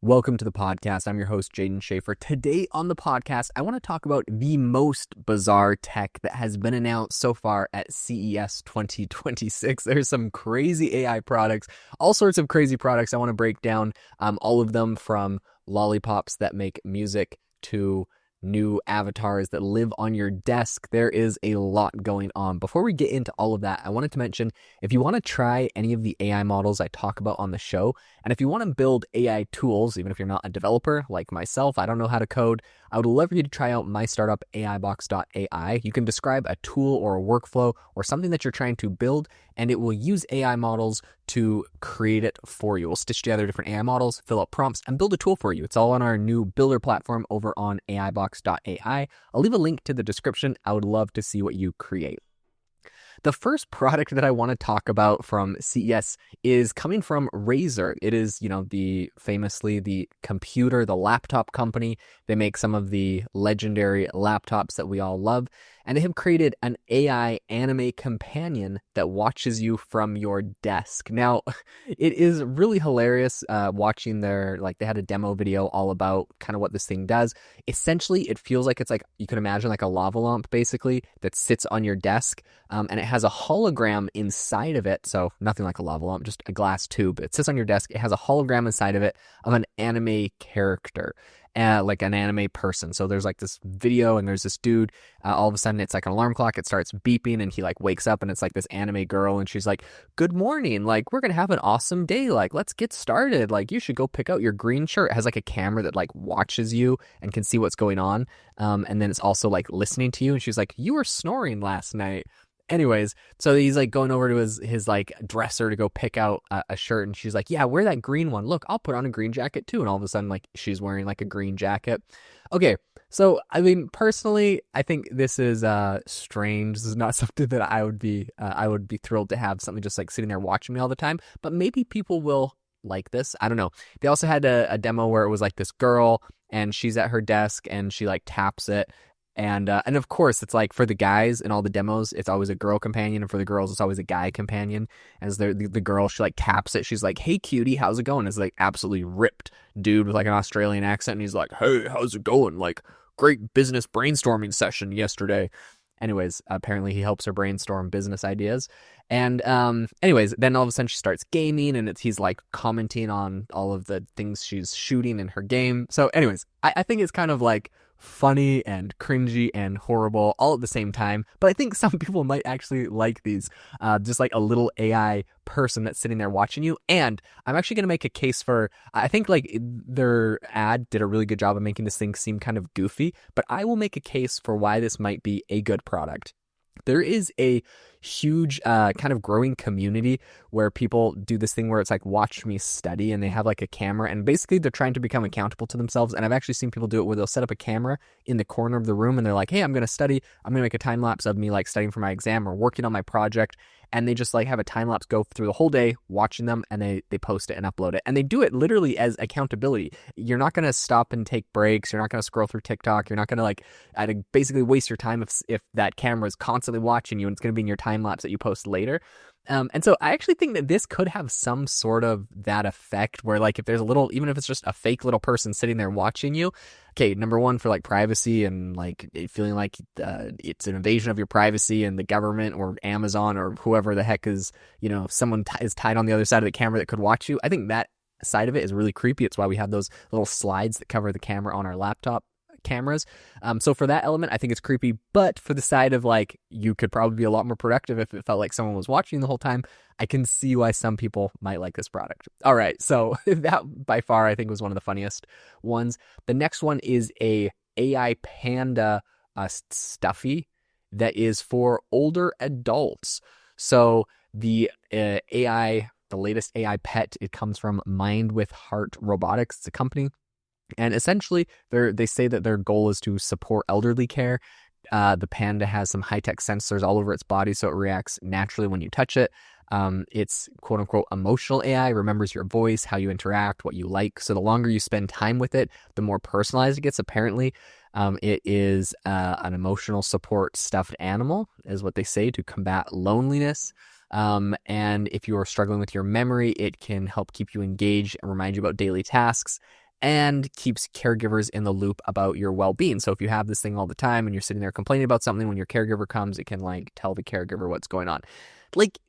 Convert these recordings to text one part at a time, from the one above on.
Welcome to the podcast. I'm your host, Jaden Schaefer. Today on the podcast, I want to talk about the most bizarre tech that has been announced so far at CES 2026. There's some crazy AI products, all sorts of crazy products. I want to break down all of them, from lollipops that make music to new avatars that live on your desk. There is a lot going on. Before we get into all of that, I wanted to mention, if you want to try any of the AI models I talk about on the show, and if you want to build AI tools, even if you're not a developer like myself, I don't know how to code, I would love for you to try out my startup AIbox.ai. You can describe a tool or a workflow or something that you're trying to build, and it will use AI models to create it for you. We'll stitch together different AI models, fill out prompts, and build a tool for you. It's all on our new builder platform over on AIbox.ai. I'll leave a link to the description. I would love to see what you create. The first product that I want to talk about from CES is coming from Razer. It is, the laptop company. They make some of the legendary laptops that we all love, and they have created an AI anime companion that watches you from your desk. Now, it is really hilarious watching they had a demo video all about kind of what this thing does. Essentially, it feels like it's like, you can imagine like a lava lamp basically that sits on your desk, and it has a hologram inside of it. So nothing like a lava lamp, just a glass tube. It sits on your desk. It has a hologram inside of it of an anime character, like an anime person. So there's like this video and there's this dude. All of a sudden it's like an alarm clock. It starts beeping and he like wakes up and it's like this anime girl and she's like, "Good morning. Like, we're going to have an awesome day. Like, let's get started. Like, you should go pick out your green shirt." It has like a camera that like watches you and can see what's going on. And then it's also like listening to you. And she's like, "You were snoring last night." Anyways, so he's like going over to his like dresser to go pick out a shirt, and she's like, "Yeah, wear that green one. Look, I'll put on a green jacket too." And all of a sudden, like, she's wearing like a green jacket. Okay, so I mean, personally, I think this is strange. This is not something that I would be thrilled to have, something just like sitting there watching me all the time. But maybe people will like this. I don't know. They also had a demo where it was like this girl, and she's at her desk and she like taps it. And of course, it's like for the guys in all the demos, it's always a girl companion, and for the girls, it's always a guy companion. As the girl, she like taps it. She's like, "Hey, cutie, how's it going?" It's like absolutely ripped dude with like an Australian accent, and he's like, "Hey, how's it going? Like, great business brainstorming session yesterday." Anyways, apparently he helps her brainstorm business ideas. And anyways, then all of a sudden she starts gaming, and he's like commenting on all of the things she's shooting in her game. So anyways, I think it's kind of like funny and cringy and horrible all at the same time. But I think some people might actually like these, just like a little AI person that's sitting there watching you. And I'm actually going to make a case for, I think like their ad did a really good job of making this thing seem kind of goofy, but I will make a case for why this might be a good product. There is a huge kind of growing community where people do this thing where it's like, "Watch me study," and they have like a camera, and basically they're trying to become accountable to themselves. And I've actually seen people do it where they'll set up a camera in the corner of the room and they're like, "Hey, I'm going to study. I'm going to make a time lapse of me like studying for my exam or working on my project." And they just like have a time lapse go through the whole day watching them, and they post it and upload it. And they do it literally as accountability. You're not going to stop and take breaks. You're not going to scroll through TikTok. You're not going to like basically waste your time if that camera is constantly watching you, and it's going to be in your time lapse that you post later. And so I actually think that this could have some sort of that effect where like if there's a little, even if it's just a fake little person sitting there watching you, okay, number one, for like privacy and like feeling like it's an invasion of your privacy, and the government or Amazon or whoever the heck is, someone is tied on the other side of the camera that could watch you. I think that side of it is really creepy. It's why we have those little slides that cover the camera on our laptop cameras. So for that element, I think it's creepy. But for the side of like, you could probably be a lot more productive if it felt like someone was watching the whole time, I can see why some people might like this product. All right, so that by far I think was one of the funniest ones. The next one is a AI panda stuffy that is for older adults. So the latest AI pet, it comes from Mind with Heart Robotics. It's a company. And essentially, they say that their goal is to support elderly care. The panda has some high-tech sensors all over its body, so it reacts naturally when you touch it. It's quote-unquote emotional AI, remembers your voice, how you interact, what you like. So the longer you spend time with it, the more personalized it gets, apparently. It is an emotional support stuffed animal, is what they say, to combat loneliness. And if you are struggling with your memory, it can help keep you engaged and remind you about daily tasks. and keeps caregivers in the loop about your well-being. So if you have this thing all the time and you're sitting there complaining about something, when your caregiver comes, it can like tell the caregiver what's going on. Like,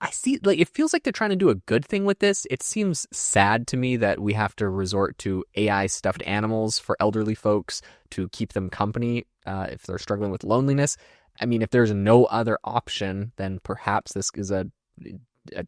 I see, like, it feels like they're trying to do a good thing with this. It seems sad to me that we have to resort to AI stuffed animals for elderly folks to keep them company if they're struggling with loneliness. I mean, if there's no other option, then perhaps this is a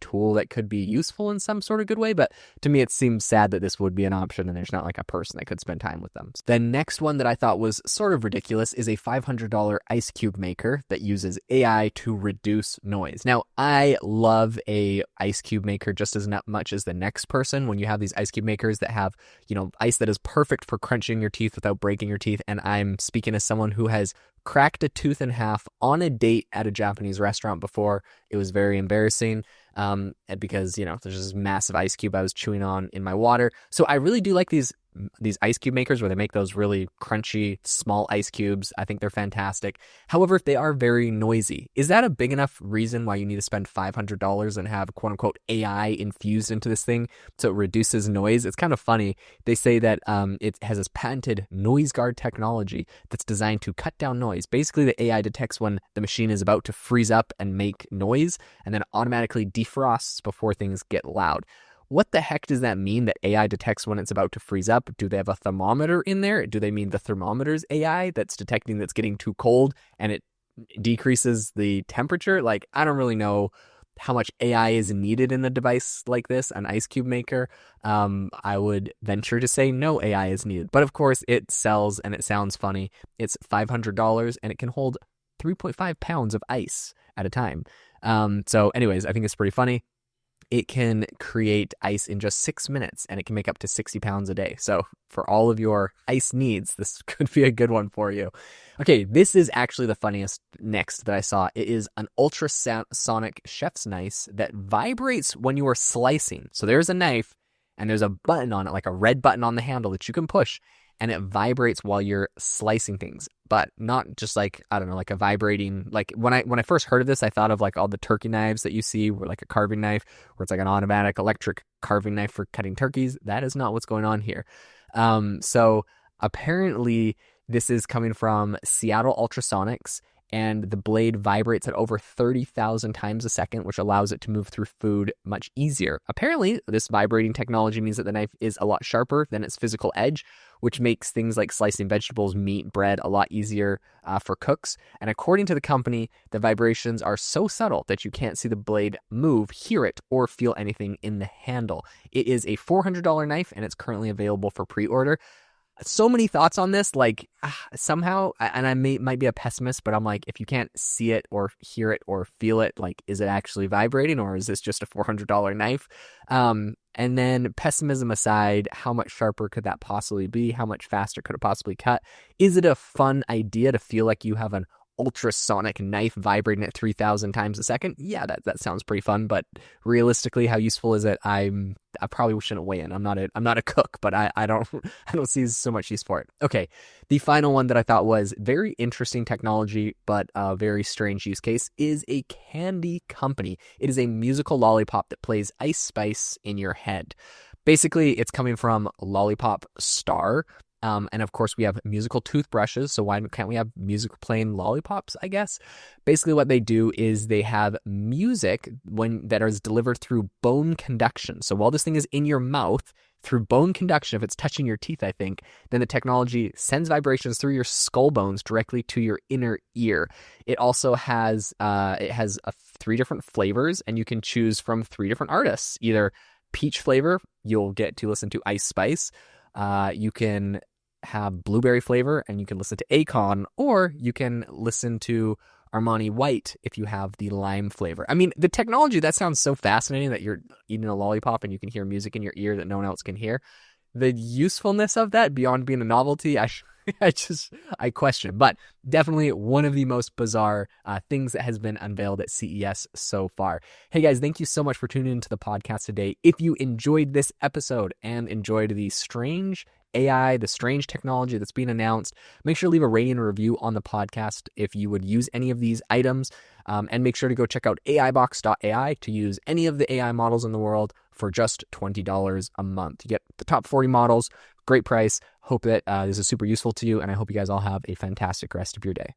tool that could be useful in some sort of good way, but to me it seems sad that this would be an option and there's not like a person that could spend time with them. The next one that I thought was sort of ridiculous is a $500 ice cube maker that uses AI to reduce noise. Now, I love a ice cube maker just as much as the next person. When you have these ice cube makers that have, ice that is perfect for crunching your teeth without breaking your teeth, and I'm speaking as someone who has cracked a tooth in half on a date at a Japanese restaurant before. It was very embarrassing because, there's this massive ice cube I was chewing on in my water. So I really do like these ice cube makers where they make those really crunchy, small ice cubes. I think they're fantastic. However, they are very noisy. Is that a big enough reason why you need to spend $500 and have quote unquote AI infused into this thing so it reduces noise? It's kind of funny. They say that it has this patented noise guard technology that's designed to cut down noise. Basically, the AI detects when the machine is about to freeze up and make noise and then automatically defrosts before things get loud. What the heck does that mean, that AI detects when it's about to freeze up? Do they have a thermometer in there? Do they mean the thermometer's AI that's detecting that's getting too cold and it decreases the temperature? Like, I don't really know how much AI is needed in a device like this, an ice cube maker. I would venture to say no AI is needed. But of course, it sells and it sounds funny. It's $500 and it can hold 3.5 pounds of ice at a time. So anyways, I think it's pretty funny. It can create ice in just 6 minutes and it can make up to 60 pounds a day. So for all of your ice needs, this could be a good one for you. Okay, this is actually the funniest next that I saw. It is an ultrasonic chef's knife that vibrates when you are slicing. So there's a knife and there's a button on it, like a red button on the handle that you can push, and it vibrates while you're slicing things, but not just like, I don't know, like a vibrating, like when I first heard of this, I thought of like all the turkey knives that you see where like a carving knife, where it's like an automatic electric carving knife for cutting turkeys. That is not what's going on here. So apparently this is coming from Seattle Ultrasonics, and the blade vibrates at over 30,000 times a second, which allows it to move through food much easier. Apparently, this vibrating technology means that the knife is a lot sharper than its physical edge, which makes things like slicing vegetables, meat, bread a lot easier for cooks. And according to the company, the vibrations are so subtle that you can't see the blade move, hear it, or feel anything in the handle. It is a $400 knife, and it's currently available for pre-order. So many thoughts on this, like somehow, and I might be a pessimist, but I'm like, if you can't see it or hear it or feel it, like, is it actually vibrating, or is this just a $400 knife? And then pessimism aside, how much sharper could that possibly be? How much faster could it possibly cut? Is it a fun idea to feel like you have an ultrasonic knife vibrating at 3,000 times a second? Yeah, that sounds pretty fun, but realistically, how useful is it? I probably shouldn't weigh in. I'm not a cook, but I don't see so much use for it. Okay, the final one that I thought was very interesting technology, but a very strange use case, is a candy company. It is a musical lollipop that plays Ice Spice in your head. Basically, it's coming from Lollipop Star. And of course, we have musical toothbrushes, so why can't we have music playing lollipops, I guess? Basically, what they do is they have music that is delivered through bone conduction. So while this thing is in your mouth, through bone conduction, if it's touching your teeth, I think, then the technology sends vibrations through your skull bones directly to your inner ear. It also has 3 different flavors, and you can choose from 3 different artists. Either peach flavor, you'll get to listen to Ice Spice. You can have blueberry flavor and you can listen to Akon, or you can listen to Armani White if you have the lime flavor. I mean, the technology, that sounds so fascinating that you're eating a lollipop and you can hear music in your ear that no one else can hear. The usefulness of that beyond being a novelty, I question, but definitely one of the most bizarre things that has been unveiled at CES so far. Hey guys, thank you so much for tuning into the podcast today. If you enjoyed this episode and enjoyed the strange AI, the strange technology that's being announced, make sure to leave a rating and review on the podcast if you would use any of these items, and make sure to go check out AIbox.ai to use any of the AI models in the world for just $20 a month. You get the top 40 models, great price. Hope that this is super useful to you, and I hope you guys all have a fantastic rest of your day.